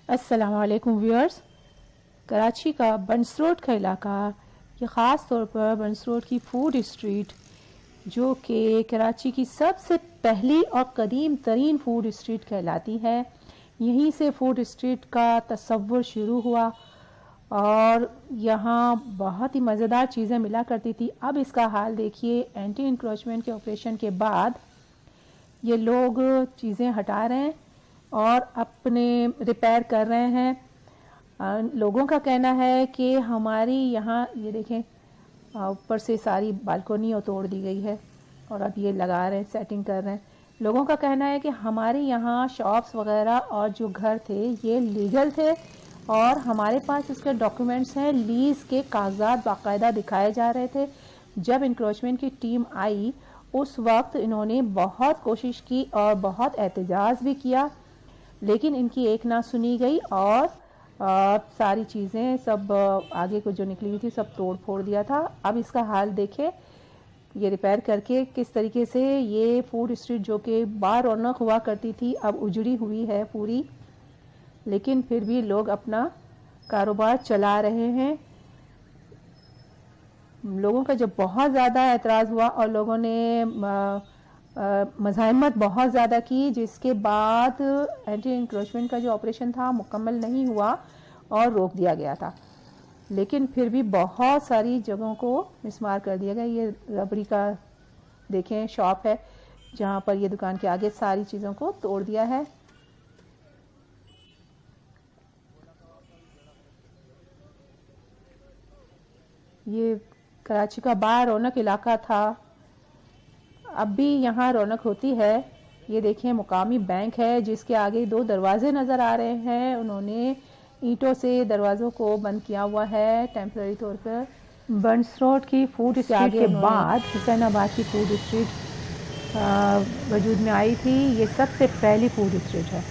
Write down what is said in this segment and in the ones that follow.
अस्सलामुअलैकुम व्यूअर्स। कराची का बंस रोड का इलाका, ये ख़ास तौर पर बंस रोड की फूड स्ट्रीट, जो कि कराची की सबसे पहली और कदीम तरीन फूड स्ट्रीट कहलाती है, यहीं से फूड स्ट्रीट का तसव्वुर शुरू हुआ और यहाँ बहुत ही मज़ेदार चीज़ें मिला करती थी। अब इसका हाल देखिए, एंटी इंक्रोचमेंट के ऑपरेशन के बाद ये लोग चीज़ें हटा रहे हैं और अपने रिपेयर कर रहे हैं। लोगों का कहना है कि हमारी यहाँ ये देखें, ऊपर से सारी बालकोनी तोड़ दी गई है और अब ये लगा रहे हैं, सेटिंग कर रहे हैं। लोगों का कहना है कि हमारे यहाँ शॉप्स वगैरह और जो घर थे ये लीगल थे और हमारे पास इसके डॉक्यूमेंट्स हैं, लीज के कागजात बाकायदा दिखाए जा रहे थे। जब इंक्रोचमेंट की टीम आई उस वक्त इन्होंने बहुत कोशिश की और बहुत एहतजाज भी किया, लेकिन इनकी एक ना सुनी गई और सारी चीज़ें सब आगे को जो निकली हुई थी सब तोड़ फोड़ दिया था। अब इसका हाल देखें, ये रिपेयर करके किस तरीके से ये फूड स्ट्रीट जो कि बारौनक हुआ करती थी अब उजड़ी हुई है पूरी, लेकिन फिर भी लोग अपना कारोबार चला रहे हैं। लोगों का जब बहुत ज़्यादा एतराज़ हुआ और लोगों ने मज़ाहमत बहुत ज़्यादा की, जिसके बाद एंटी इंक्रोचमेंट का जो ऑपरेशन था मुकम्मल नहीं हुआ और रोक दिया गया था, लेकिन फिर भी बहुत सारी जगहों को मिसमार कर दिया गया। ये रबड़ी का देखें शॉप है जहाँ पर ये दुकान के आगे सारी चीज़ों को तोड़ दिया है। ये कराची का बारौनक इलाका था, अब भी यहाँ रौनक होती है। ये देखिए मुकामी बैंक है जिसके आगे दो दरवाजे नज़र आ रहे हैं, उन्होंने ईंटों से दरवाज़ों को बंद किया हुआ है टेम्पररी तौर पर। बंस रोड की फूड स्ट्रीट के बाद हुसैनाबाद की फूड स्ट्रीट वजूद में आई थी। ये सबसे पहली फूड स्ट्रीट है।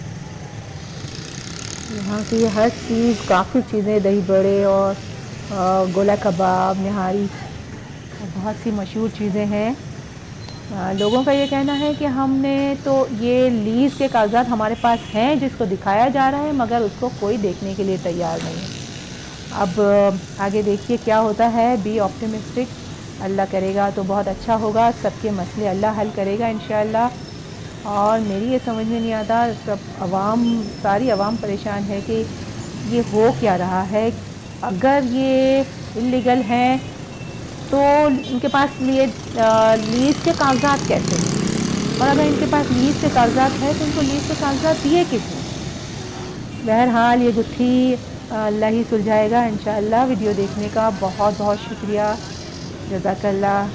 यहाँ की हर चीज़, काफ़ी चीज़ें, दही बड़े और गोला कबाब, निहारी, बहुत सी मशहूर चीज़ें हैं। लोगों का ये कहना है कि हमने तो ये लीज़ के कागजात हमारे पास हैं जिसको दिखाया जा रहा है, मगर उसको कोई देखने के लिए तैयार नहीं है। अब आगे देखिए क्या होता है। बी ऑप्टिमिस्टिक, अल्लाह करेगा तो बहुत अच्छा होगा, सबके मसले अल्लाह हल करेगा इंशाअल्लाह। और मेरी ये समझ में नहीं आता, सब अवाम, सारी अवाम परेशान है कि ये हो क्या रहा है। अगर ये इल्लीगल हैं तो इनके पास लीज़ के कागजात कैसे हैं, और अगर इनके पास लीज़ के कागजात है तो इनको लीज़ के कागजात दिए किसने। बहरहाल ये गुत्थी अल्लाह ही सुलझाएगा इंशाअल्लाह। वीडियो देखने का बहुत बहुत शुक्रिया, जज़ाकल्लाह।